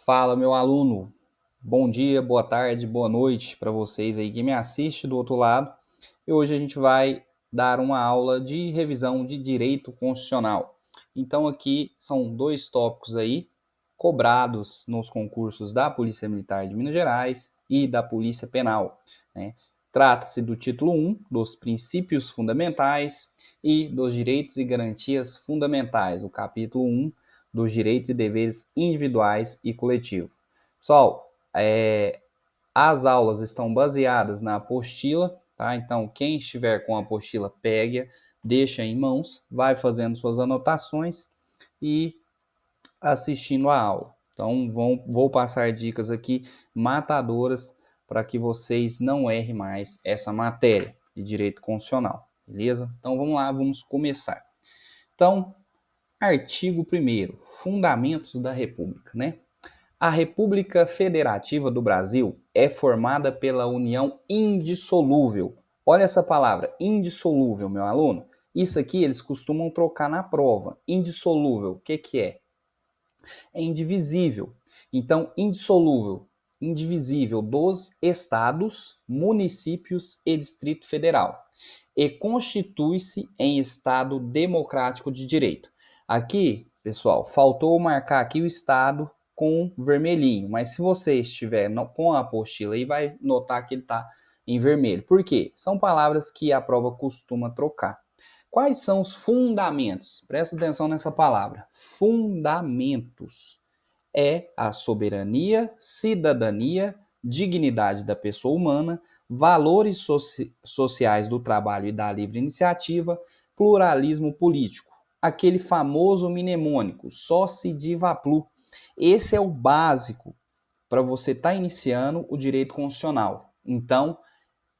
Fala, meu aluno. Bom dia, boa tarde, boa noite para vocês aí que me assiste do outro lado. E hoje a gente vai dar uma aula de revisão de direito constitucional. Então aqui são dois tópicos aí cobrados nos concursos da Polícia Militar de Minas Gerais e da Polícia Penal, né? Trata-se do título 1, dos princípios fundamentais e dos direitos e garantias fundamentais, o capítulo 1 dos direitos e deveres individuais e coletivos. Pessoal, as aulas estão baseadas na apostila, tá? Então, quem estiver com a apostila, pegue, deixa em mãos, vai fazendo suas anotações e assistindo a aula. Então, vou passar dicas aqui matadoras para que vocês não errem mais essa matéria de direito constitucional, beleza? Então, vamos lá, vamos começar. Então, artigo 1º, Fundamentos da República, né? A República Federativa do Brasil é formada pela união indissolúvel. Olha essa palavra, indissolúvel, meu aluno. Isso aqui eles costumam trocar na prova. Indissolúvel, o que que é? É indivisível. Então, indissolúvel, indivisível dos estados, municípios e Distrito Federal. E constitui-se em Estado democrático de direito. Aqui, pessoal, faltou marcar aqui o Estado com vermelhinho, mas se você estiver com a apostila aí, vai notar que ele está em vermelho. Por quê? São palavras que a prova costuma trocar. Quais são os fundamentos? Presta atenção nessa palavra. Fundamentos é a soberania, cidadania, dignidade da pessoa humana, valores sociais do trabalho e da livre iniciativa, pluralismo político. Aquele famoso mnemônico, sóci diva plu. Esse é o básico para você estar iniciando o direito constitucional. Então,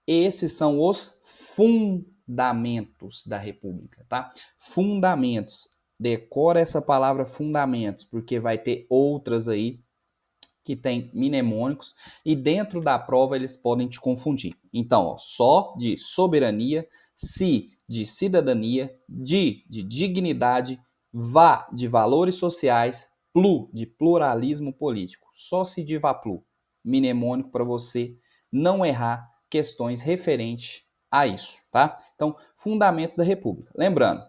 esses são os fundamentos da República, tá? Fundamentos. Decora essa palavra fundamentos, porque vai ter outras aí que tem mnemônicos e dentro da prova eles podem te confundir. Então, ó, só de soberania, si de cidadania, de dignidade, vá de valores sociais, plu de pluralismo político. Só se de vá plu. Mnemônico para você não errar questões referentes a isso, tá? Então, fundamentos da República. Lembrando,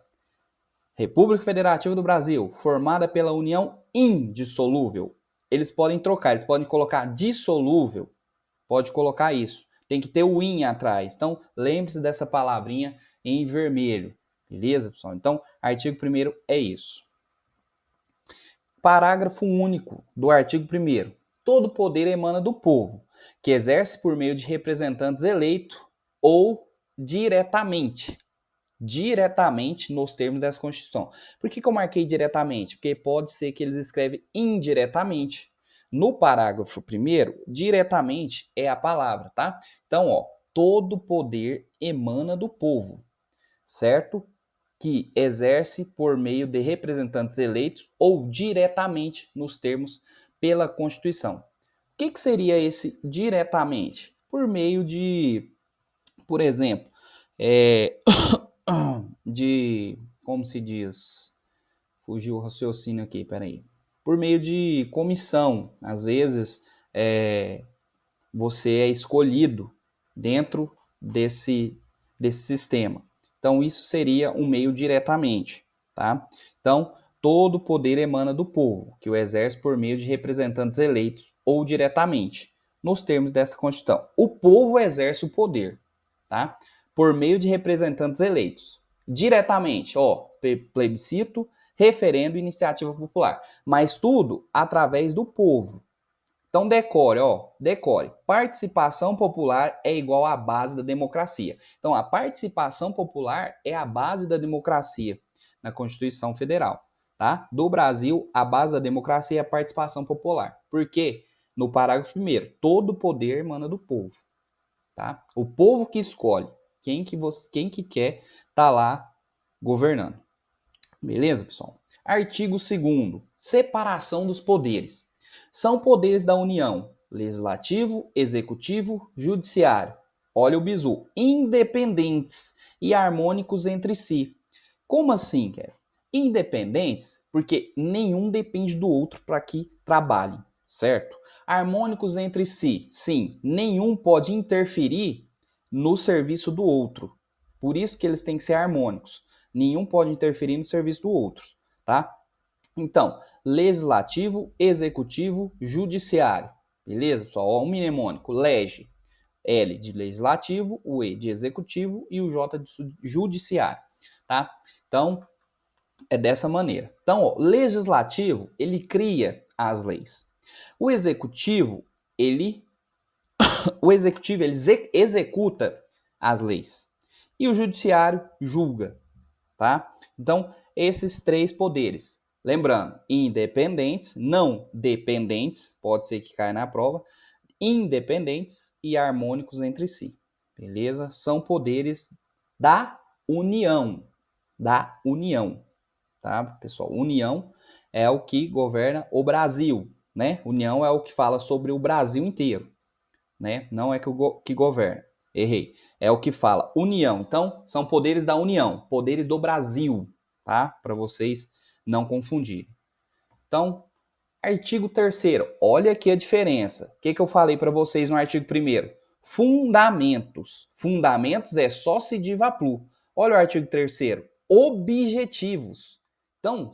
República Federativa do Brasil, formada pela união indissolúvel. Eles podem trocar, eles podem colocar dissolúvel, pode colocar isso. Tem que ter o in atrás. Então, lembre-se dessa palavrinha em vermelho. Beleza, pessoal? Então, artigo 1º é isso. Parágrafo único do artigo 1º. Todo poder emana do povo, que exerce por meio de representantes eleitos ou diretamente nos termos dessa Constituição. Por que eu marquei diretamente? Porque pode ser que eles escrevem indiretamente. No parágrafo 1º, diretamente é a palavra, tá? Então, ó, todo poder emana do povo, certo? Que exerce por meio de representantes eleitos ou diretamente nos termos pela Constituição. O que seria esse diretamente? Por meio de, por exemplo, como se diz, fugiu o raciocínio aqui, peraí, por meio de comissão, às vezes você é escolhido dentro desse sistema, então isso seria um meio diretamente, tá? Então, todo poder emana do povo, que o exerce por meio de representantes eleitos ou diretamente, nos termos dessa Constituição. O povo exerce o poder, tá? Por meio de representantes eleitos. Diretamente, ó, plebiscito, referendo e iniciativa popular. Mas tudo através do povo. Então decore, ó, decore. Participação popular é igual à base da democracia. Então a participação popular é a base da democracia na Constituição Federal, tá? Do Brasil, a base da democracia é a participação popular. Por quê? No parágrafo 1º, todo poder emana do povo, tá? O povo que escolhe quem que quer tá lá governando. Beleza, pessoal? Artigo 2º, separação dos poderes. São poderes da União, legislativo, executivo, judiciário. Olha o bizu, independentes e harmônicos entre si. Como assim, Kevin? Independentes, porque nenhum depende do outro para que trabalhem. certo? Harmônicos entre si, sim, nenhum pode interferir no serviço do outro. Por isso que eles têm que ser harmônicos. Nenhum pode interferir no serviço do outro, tá? Então, legislativo, executivo, judiciário. Beleza, pessoal? Ó, um mnemônico, lege. L de legislativo, o E de executivo e o J de judiciário, tá? Então, é dessa maneira. Então, ó, legislativo, ele cria as leis. O executivo, ele executa as leis. E o judiciário julga, tá? Então, esses três poderes. Lembrando, independentes, não dependentes, pode ser que caia na prova, independentes e harmônicos entre si. Beleza? São poderes da União. Da União. Tá, pessoal? União é o que governa o Brasil, né? União é o que fala sobre o Brasil inteiro, né? Não é que governa. Errei. É o que fala União. Então, são poderes da União, poderes do Brasil, tá? Para vocês não confundirem. Então, artigo 3º. Olha aqui a diferença. O que eu falei para vocês no artigo 1º? Fundamentos. Fundamentos é só se diva plu. Olha o artigo 3º. Objetivos. Então,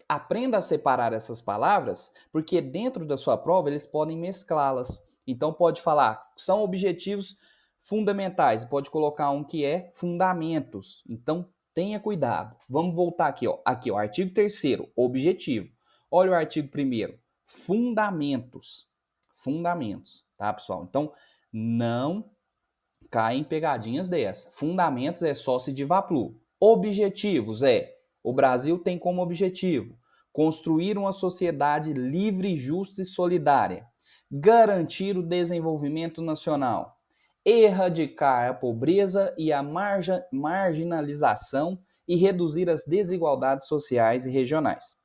aprenda a separar essas palavras, porque dentro da sua prova eles podem mesclá-las. Então, pode falar, são objetivos fundamentais. Pode colocar um que é fundamentos. Então, tenha cuidado. Vamos voltar aqui, ó. Aqui, ó, artigo 3º, objetivo. Olha o artigo 1º, fundamentos. Fundamentos, tá, pessoal? Então, não cai em pegadinhas dessa. Fundamentos é só se diva plu. Objetivos é, o Brasil tem como objetivo construir uma sociedade livre, justa e solidária, garantir o desenvolvimento nacional, erradicar a pobreza e a marginalização e reduzir as desigualdades sociais e regionais,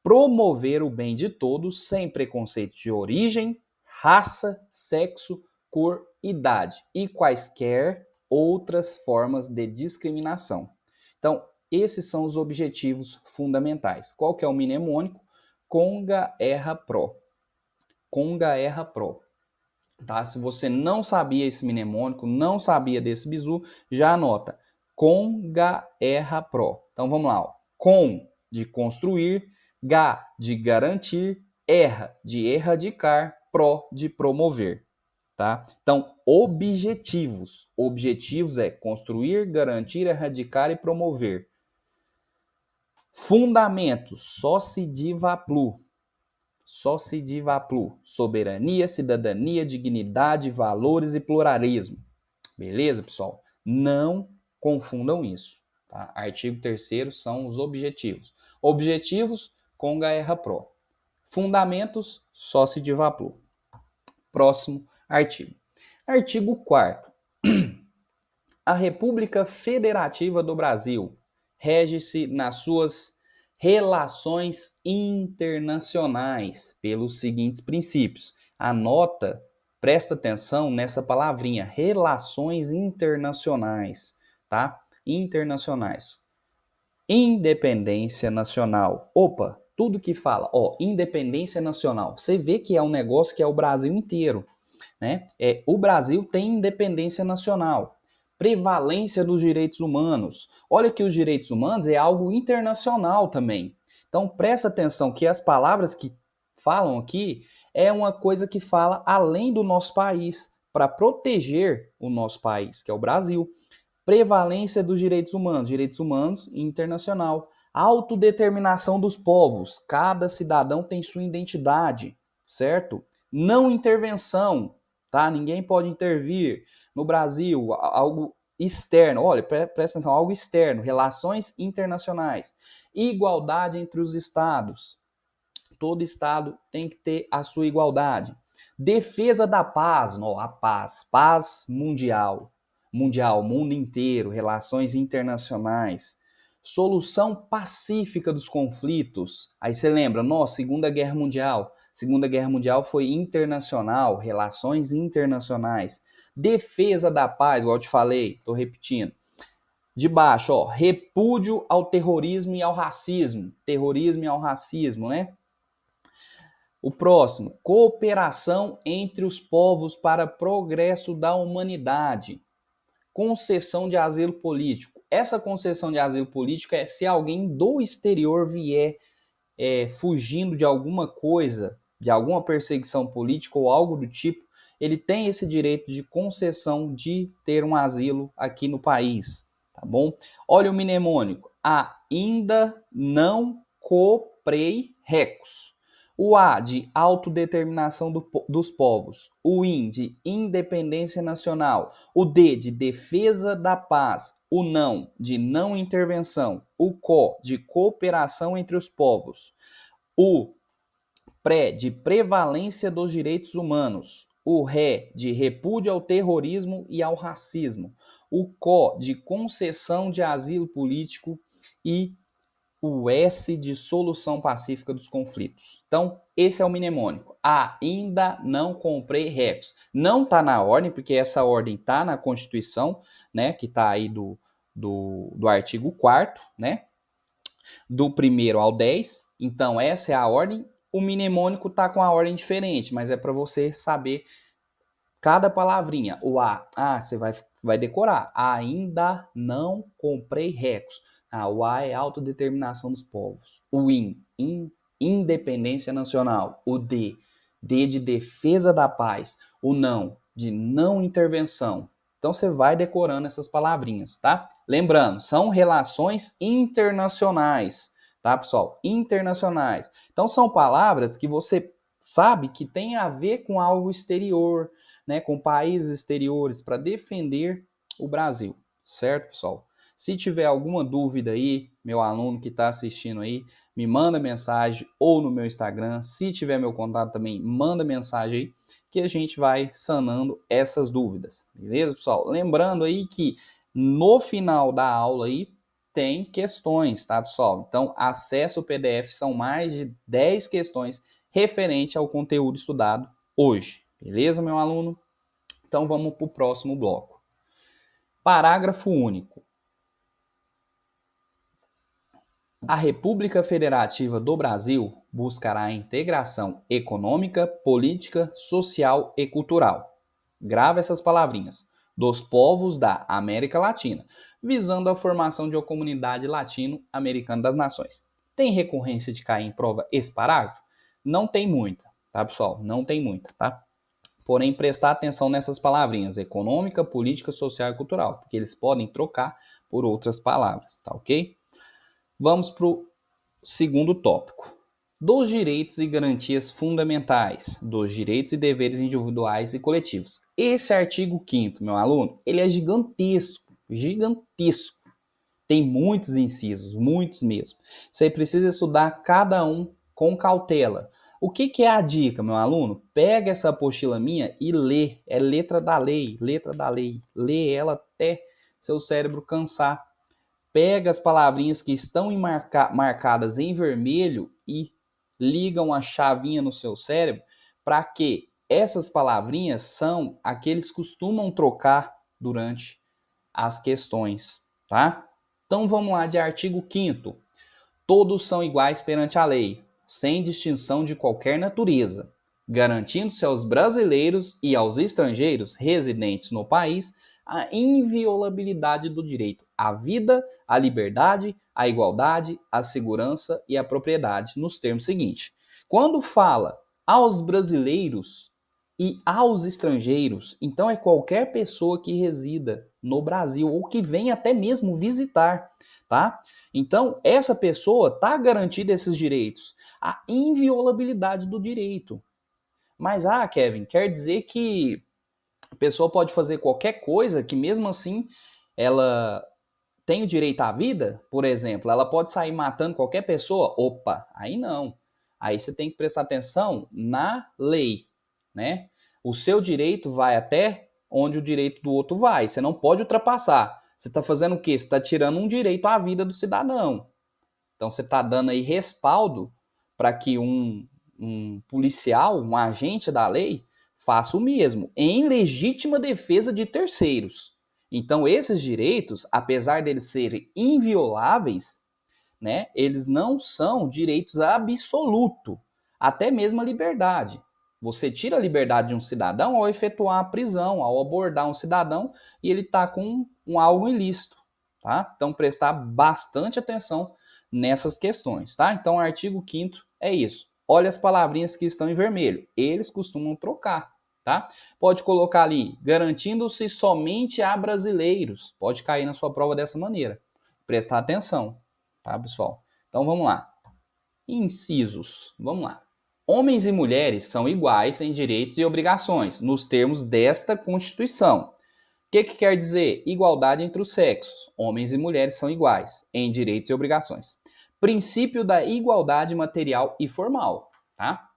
promover o bem de todos sem preconceito de origem, raça, sexo, cor, idade e quaisquer outras formas de discriminação. Então, esses são os objetivos fundamentais. Qual que é o mnemônico? Conga erra pro. Conga erra pro. Tá? Se você não sabia esse mnemônico, não sabia desse bizu, já anota. Conga erra pro. Então vamos lá. Ó. Com de construir, ga de garantir, erra de erradicar, pro de promover. Tá? Então, objetivos. Objetivos é construir, garantir, erradicar e promover. Fundamentos, só se diva plu. Só se diva plu. Soberania, cidadania, dignidade, valores e pluralismo. Beleza, pessoal? Não confundam isso. Tá? Artigo 3º são os objetivos. Objetivos, conga erra pro. Fundamentos, só se diva plu. Próximo artigo. Artigo 4º. A República Federativa do Brasil rege-se nas suas relações internacionais pelos seguintes princípios. Anota, presta atenção nessa palavrinha, relações internacionais, tá? Internacionais. Independência nacional. Opa, tudo que fala, ó, independência nacional. Você vê que é um negócio que é o Brasil inteiro, né? O Brasil tem independência nacional. Prevalência dos direitos humanos. Olha que os direitos humanos é algo internacional também. Então presta atenção que as palavras que falam aqui é uma coisa que fala além do nosso país, para proteger o nosso país, que é o Brasil. Prevalência dos direitos humanos internacional. Autodeterminação dos povos. Cada cidadão tem sua identidade, certo? Não intervenção, tá? Ninguém pode intervir no Brasil, algo externo. Olha, presta atenção, algo externo, relações internacionais, igualdade entre os estados. Todo estado tem que ter a sua igualdade. Defesa da paz, ó, a paz mundial, mundo inteiro, relações internacionais. Solução pacífica dos conflitos. Aí você lembra, nossa, Segunda Guerra Mundial. Segunda Guerra Mundial foi internacional, relações internacionais. Defesa da paz, igual eu te falei, estou repetindo. De baixo, ó, repúdio ao terrorismo e ao racismo. Terrorismo e ao racismo, né? O próximo, cooperação entre os povos para progresso da humanidade. Concessão de asilo político. Essa concessão de asilo político é se alguém do exterior vier fugindo de alguma coisa, de alguma perseguição política ou algo do tipo, ele tem esse direito de concessão de ter um asilo aqui no país, tá bom? Olha o mnemônico, ainda não coprei recos. O A de autodeterminação dos povos, o IN de independência nacional, o D de defesa da paz, o não de não intervenção, o CO de cooperação entre os povos, o PRE de prevalência dos direitos humanos, o RE de repúdio ao terrorismo e ao racismo, o CO de concessão de asilo político e o S de solução pacífica dos conflitos. Então, esse é o mnemônico. Ainda não comprei recos. Não está na ordem, porque essa ordem está na Constituição, né, que está aí do artigo 4º, né, do 1º ao 10. Então, essa é a ordem. O mnemônico está com a ordem diferente, mas é para você saber cada palavrinha. O você vai decorar. Ainda não comprei recos. O A é autodeterminação dos povos. O independência nacional. O D de defesa da paz. O não, de não intervenção. Então você vai decorando essas palavrinhas, tá? Lembrando, são relações internacionais, tá, pessoal? Internacionais. Então são palavras que você sabe que tem a ver com algo exterior, né, com países exteriores para defender o Brasil, certo, pessoal? Se tiver alguma dúvida aí, meu aluno que está assistindo aí, me manda mensagem ou no meu Instagram. Se tiver meu contato também, manda mensagem aí que a gente vai sanando essas dúvidas, beleza, pessoal? Lembrando aí que no final da aula aí tem questões, tá, pessoal? Então, acesse o PDF, são mais de 10 questões referente ao conteúdo estudado hoje, beleza, meu aluno? Então, vamos para o próximo bloco. Parágrafo único. A República Federativa do Brasil buscará a integração econômica, política, social e cultural. Grava essas palavrinhas. Dos povos da América Latina, visando a formação de uma comunidade latino-americana das nações. Tem recorrência de cair em prova esse parágrafo? Não tem muita, tá, pessoal? Não tem muita, tá? Porém, prestar atenção nessas palavrinhas, econômica, política, social e cultural, porque eles podem trocar por outras palavras, tá ok? Vamos para o segundo tópico. Dos direitos e garantias fundamentais, dos direitos e deveres individuais e coletivos. Esse artigo 5º, meu aluno, ele é gigantesco, gigantesco. Tem muitos incisos, muitos mesmo. Você precisa estudar cada um com cautela. O que é a dica, meu aluno? Pega essa apostila minha e lê. É letra da lei, letra da lei. Lê ela até seu cérebro cansar. Pega as palavrinhas que estão marcadas em vermelho e ligam a chavinha no seu cérebro para que essas palavrinhas são aqueles que costumam trocar durante as questões, tá? Então vamos lá de artigo 5º. Todos são iguais perante a lei, sem distinção de qualquer natureza, garantindo-se aos brasileiros e aos estrangeiros residentes no país a inviolabilidade do direito à vida, à liberdade, à igualdade, à segurança e à propriedade, nos termos seguintes. Quando fala aos brasileiros e aos estrangeiros, então é qualquer pessoa que resida no Brasil ou que venha até mesmo visitar, tá? Então, essa pessoa está garantida esses direitos, a inviolabilidade do direito. Mas, Kevin, quer dizer que a pessoa pode fazer qualquer coisa que mesmo assim ela tem o direito à vida? Por exemplo, ela pode sair matando qualquer pessoa? Opa, aí não. Aí você tem que prestar atenção na lei, né? O seu direito vai até onde o direito do outro vai. Você não pode ultrapassar. Você está fazendo o quê? Você está tirando um direito à vida do cidadão. Então você está dando aí respaldo para que um policial, um agente da lei, faça o mesmo, em legítima defesa de terceiros. Então esses direitos, apesar deles serem invioláveis, né, eles não são direitos absolutos. até mesmo a liberdade. Você tira a liberdade de um cidadão ao efetuar a prisão, ao abordar um cidadão e ele está com algo ilícito, tá? Então, prestar bastante atenção nessas questões, tá? Então, o artigo 5º é isso. Olha as palavrinhas que estão em vermelho. Eles costumam trocar, tá? Pode colocar ali, garantindo-se somente a brasileiros. Pode cair na sua prova dessa maneira. Prestar atenção, tá, pessoal? Então, vamos lá. Incisos. Vamos lá. Homens e mulheres são iguais em direitos e obrigações, nos termos desta Constituição. O que quer dizer? Igualdade entre os sexos. Homens e mulheres são iguais em direitos e obrigações. Princípio da igualdade material e formal, tá?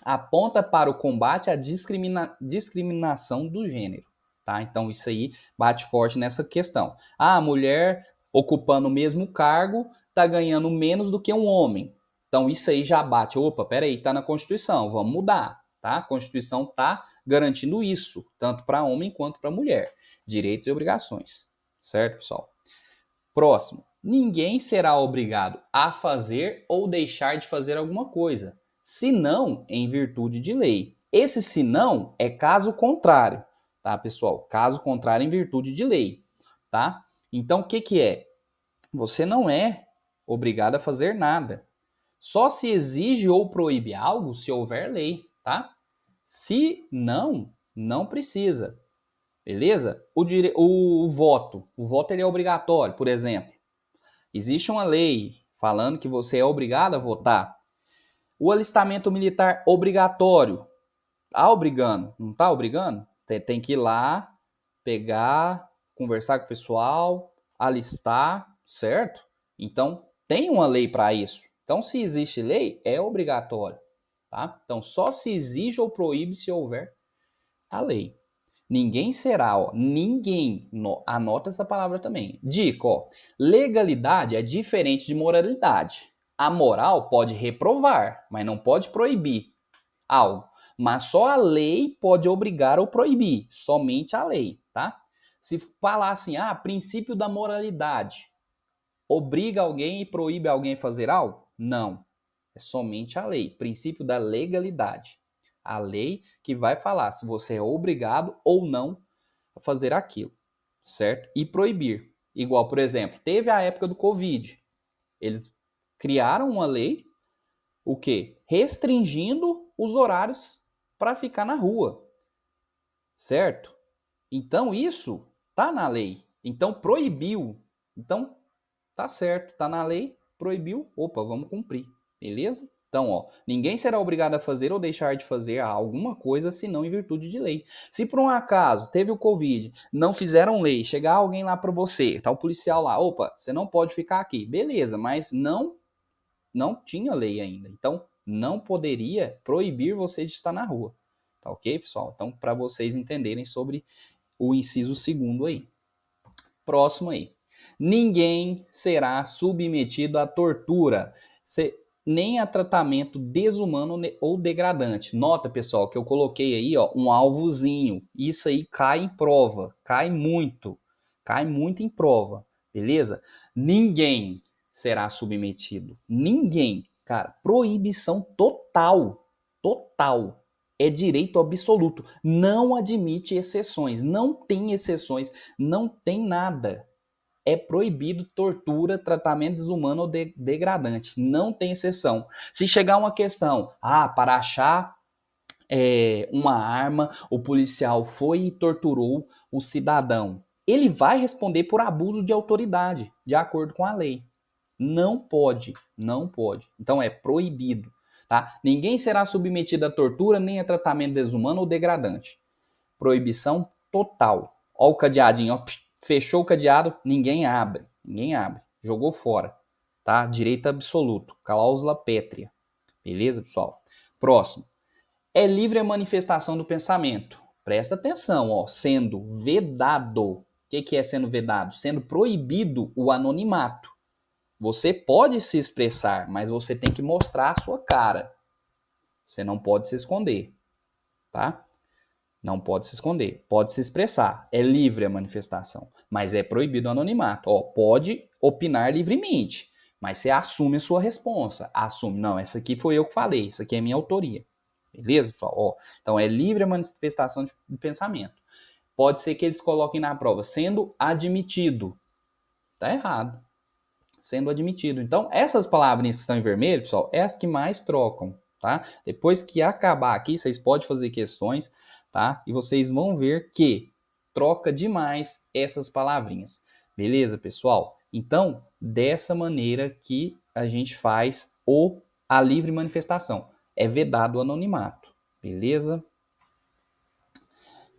Aponta para o combate à discriminação do gênero, tá? Então isso aí bate forte nessa questão. A mulher ocupando o mesmo cargo está ganhando menos do que um homem. Então isso aí já bate. Opa, peraí, está na Constituição, vamos mudar, tá? A Constituição está garantindo isso, tanto para homem quanto para mulher. Direitos e obrigações, certo, pessoal? Próximo. Ninguém será obrigado a fazer ou deixar de fazer alguma coisa, senão em virtude de lei. Esse senão é caso contrário, tá, pessoal? Caso contrário em virtude de lei, tá? Então, o que é? Você não é obrigado a fazer nada. Só se exige ou proíbe algo se houver lei, tá? Se não, não precisa. Beleza? O voto ele é obrigatório, por exemplo. Existe uma lei falando que você é obrigado a votar. O alistamento militar obrigatório. Tá obrigando? Não tá obrigando? Tem que ir lá, pegar, conversar com o pessoal, alistar, certo? Então, tem uma lei para isso. Então, se existe lei, é obrigatório, tá? Então, só se exige ou proíbe se houver a lei. Ninguém será, ó, ninguém, anota essa palavra também. Dica, ó, legalidade é diferente de moralidade. A moral pode reprovar, mas não pode proibir algo. Mas só a lei pode obrigar ou proibir, somente a lei, tá? Se falar assim, princípio da moralidade, obriga alguém e proíbe alguém a fazer algo? Não, é somente a lei, princípio da legalidade. A lei que vai falar se você é obrigado ou não a fazer aquilo, certo? E proibir. Igual, por exemplo, teve a época do Covid. Eles criaram uma lei, o quê? Restringindo os horários para ficar na rua, certo? Então, isso tá na lei. Então, proibiu. Então, tá certo, tá na lei, proibiu, opa, vamos cumprir, beleza? Então, ó, ninguém será obrigado a fazer ou deixar de fazer alguma coisa senão em virtude de lei. Se por um acaso teve o Covid, não fizeram lei, chegar alguém lá para você, tá o policial lá, opa, você não pode ficar aqui, beleza, mas não tinha lei ainda. Então, não poderia proibir você de estar na rua. Tá ok, pessoal? Então, para vocês entenderem sobre o inciso 2º aí. Próximo aí. Ninguém será submetido à tortura, nem a tratamento desumano ou degradante. Nota, pessoal, que eu coloquei aí, ó, um alvozinho. Isso aí cai em prova, cai muito em prova, beleza? Ninguém será submetido. Ninguém, cara, proibição total, total. É direito absoluto. Não admite exceções. Não tem exceções. Não tem nada. É proibido tortura, tratamento desumano ou degradante. Não tem exceção. Se chegar uma questão, para achar uma arma, o policial foi e torturou o cidadão. Ele vai responder por abuso de autoridade, de acordo com a lei. Não pode, não pode. Então é proibido, tá? Ninguém será submetido a tortura nem a tratamento desumano ou degradante. Proibição total. Ó o cadeadinho, ó, fechou o cadeado, ninguém abre, jogou fora, tá? Direito absoluto, cláusula pétrea. Beleza, pessoal? Próximo. É livre a manifestação do pensamento. Presta atenção, ó, sendo vedado. O que é sendo vedado? Sendo proibido o anonimato. Você pode se expressar, mas você tem que mostrar a sua cara. Você não pode se esconder, tá? Não pode se esconder, pode se expressar. É livre a manifestação, mas é proibido o anonimato. Ó, pode opinar livremente, Mas você assume a sua responsa. Assume, não, essa aqui foi eu que falei, isso aqui é minha autoria. Beleza? Ó, então é livre a manifestação de pensamento. Pode ser que eles coloquem na prova, sendo admitido. Tá errado. Sendo admitido. Então, essas palavrinhas que estão em vermelho, pessoal, é as que mais trocam, tá? Depois que acabar aqui, vocês podem fazer questões, tá? E vocês vão ver que troca demais essas palavrinhas. Beleza, pessoal? Então, dessa maneira que a gente faz a livre manifestação. É vedado o anonimato. Beleza?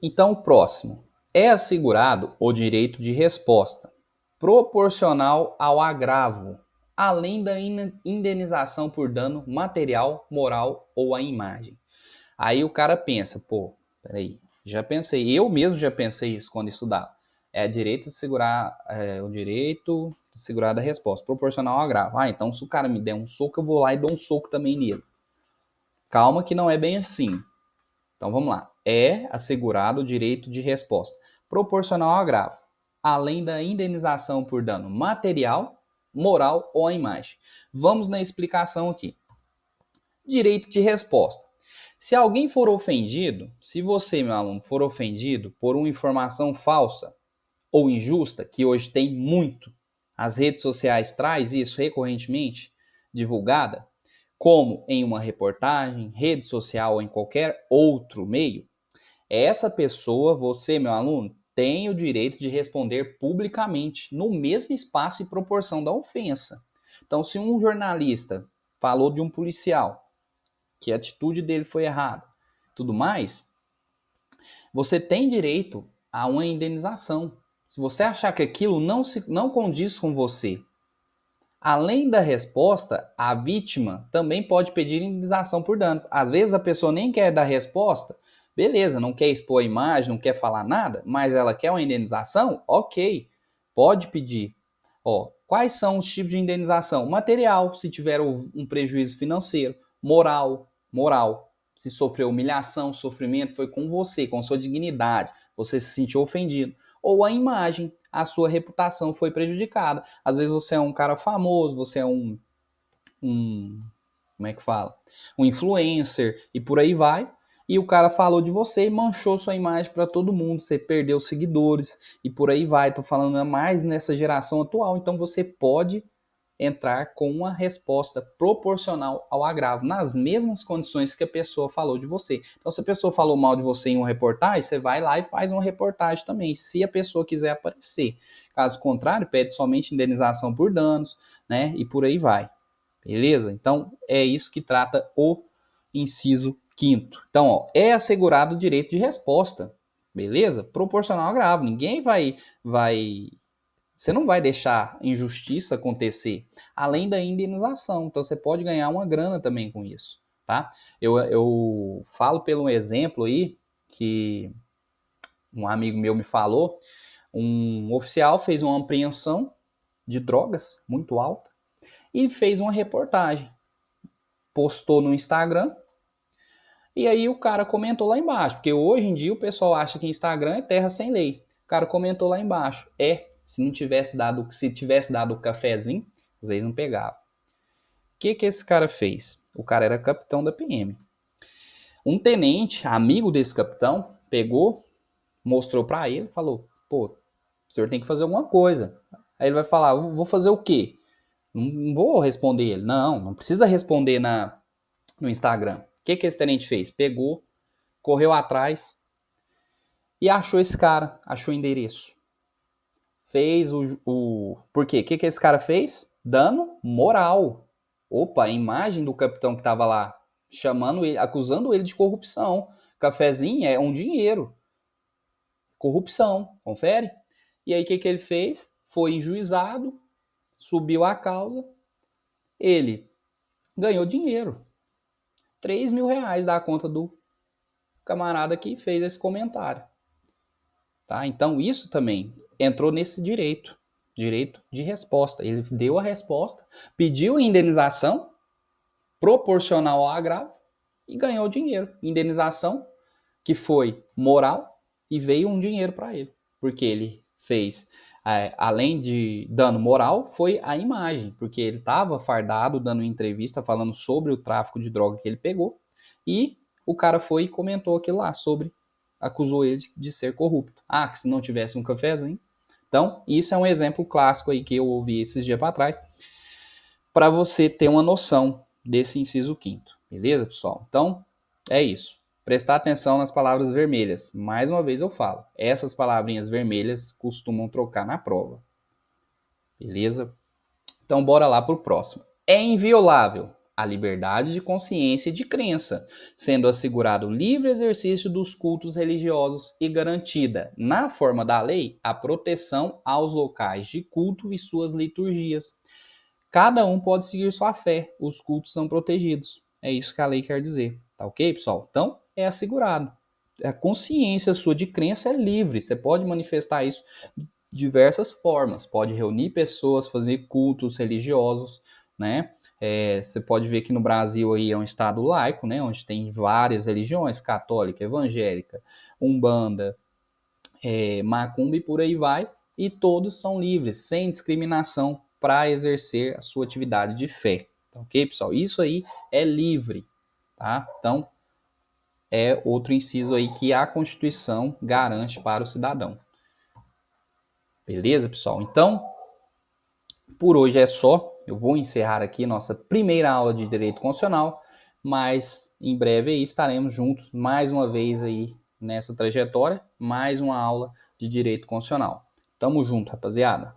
Então, o próximo. É assegurado o direito de resposta proporcional ao agravo, além da indenização por dano material, moral ou à imagem. Aí o cara pensa, pô, peraí, já pensei, eu mesmo já pensei isso quando estudava. É direito de segurar, o direito de segurar da resposta, proporcional ao agravo. Ah, então se o cara me der um soco, eu vou lá e dou um soco também nele. Calma que não é bem assim. Então vamos lá. É assegurado o direito de resposta proporcional ao agravo, além da indenização por dano material, moral ou à imagem. Vamos na explicação aqui. Direito de resposta. Se alguém for ofendido, se você, meu aluno, for ofendido por uma informação falsa ou injusta, que hoje tem muito, as redes sociais traz isso recorrentemente divulgada, como em uma reportagem, rede social ou em qualquer outro meio, essa pessoa, você, meu aluno, tem o direito de responder publicamente no mesmo espaço e proporção da ofensa. Então, se um jornalista falou de um policial, que a atitude dele foi errada, tudo mais, você tem direito a uma indenização. Se você achar que aquilo não condiz com você, além da resposta, a vítima também pode pedir indenização por danos. Às vezes a pessoa nem quer dar resposta, beleza, não quer expor a imagem, não quer falar nada, mas ela quer uma indenização? Ok, pode pedir. Ó, quais são os tipos de indenização? Material, se tiver um prejuízo financeiro. Moral, se sofreu humilhação, sofrimento, foi com você, com sua dignidade, você se sentiu ofendido. Ou a imagem, a sua reputação foi prejudicada. Às vezes você é um cara famoso, você é como é que fala? Um influencer e por aí vai. E o cara falou de você e manchou sua imagem para todo mundo. Você perdeu seguidores e por aí vai. Estou falando mais nessa geração atual. Então você pode entrar com uma resposta proporcional ao agravo, nas mesmas condições que a pessoa falou de você. Então, se a pessoa falou mal de você em uma reportagem, você vai lá e faz uma reportagem também, se a pessoa quiser aparecer. Caso contrário, pede somente indenização por danos, né? E por aí vai. Beleza? Então, é isso que trata o inciso 5º. Então, ó, é assegurado o direito de resposta. Beleza? Proporcional ao agravo. Ninguém vai você não vai deixar injustiça acontecer, além da indenização. Então, você pode ganhar uma grana também com isso, tá? Eu falo pelo exemplo aí, que um amigo meu me falou, um oficial fez uma apreensão de drogas muito alta e fez uma reportagem, postou no Instagram, e aí o cara comentou lá embaixo, porque hoje em dia o pessoal acha que Instagram é terra sem lei. O cara comentou lá embaixo, se tivesse dado o cafezinho, às vezes não pegava. O que esse cara fez? O cara era capitão da PM. Um tenente, amigo desse capitão, pegou, mostrou para ele, falou: pô, o senhor tem que fazer alguma coisa. Aí ele vai falar: vou fazer o quê? Não vou responder ele. Não precisa responder no Instagram. O que esse tenente fez? Pegou, correu atrás e achou esse cara, achou o endereço. Fez Por quê? O que esse cara fez? Dano moral. Opa, a imagem do capitão que estava lá, chamando ele, acusando ele de corrupção. Cafezinho é um dinheiro. Corrupção, confere? E aí o que ele fez? Foi enjuizado, subiu a causa, ele ganhou dinheiro. 3 mil reais da conta do camarada que fez esse comentário. Tá? Então isso também entrou nesse direito de resposta. Ele deu a resposta, pediu indenização proporcional ao agravo e ganhou dinheiro. Indenização que foi moral e veio um dinheiro para ele, porque ele fez além de dano moral, foi a imagem, porque ele estava fardado dando entrevista falando sobre o tráfico de droga que ele pegou, e o cara foi e comentou aquilo lá acusou ele de ser corrupto. Ah, que se não tivesse um cafezinho. Então, isso é um exemplo clássico aí que eu ouvi esses dias para trás, para você ter uma noção desse inciso quinto. Beleza, pessoal? Então, é isso. Prestar atenção nas palavras vermelhas. Mais uma vez eu falo, essas palavrinhas vermelhas costumam trocar na prova. Beleza? Então, bora lá para o próximo. É inviolável a liberdade de consciência e de crença, sendo assegurado o livre exercício dos cultos religiosos e garantida, na forma da lei, a proteção aos locais de culto e suas liturgias. Cada um pode seguir sua fé, os cultos são protegidos. É isso que a lei quer dizer. Tá ok, pessoal? Então, é assegurado. A consciência sua de crença é livre. Você pode manifestar isso de diversas formas. Pode reunir pessoas, fazer cultos religiosos, né? Você pode ver que no Brasil aí é um estado laico, né? Onde tem várias religiões, católica, evangélica, umbanda, macumba e por aí vai. E todos são livres, sem discriminação, para exercer a sua atividade de fé. Tá ok, pessoal? Isso aí é livre, tá? Então, é outro inciso aí que a Constituição garante para o cidadão. Beleza, pessoal? Então, por hoje é só. Eu vou encerrar aqui nossa primeira aula de Direito Constitucional, mas em breve aí estaremos juntos mais uma vez aí nessa trajetória, mais uma aula de Direito Constitucional. Tamo junto, rapaziada.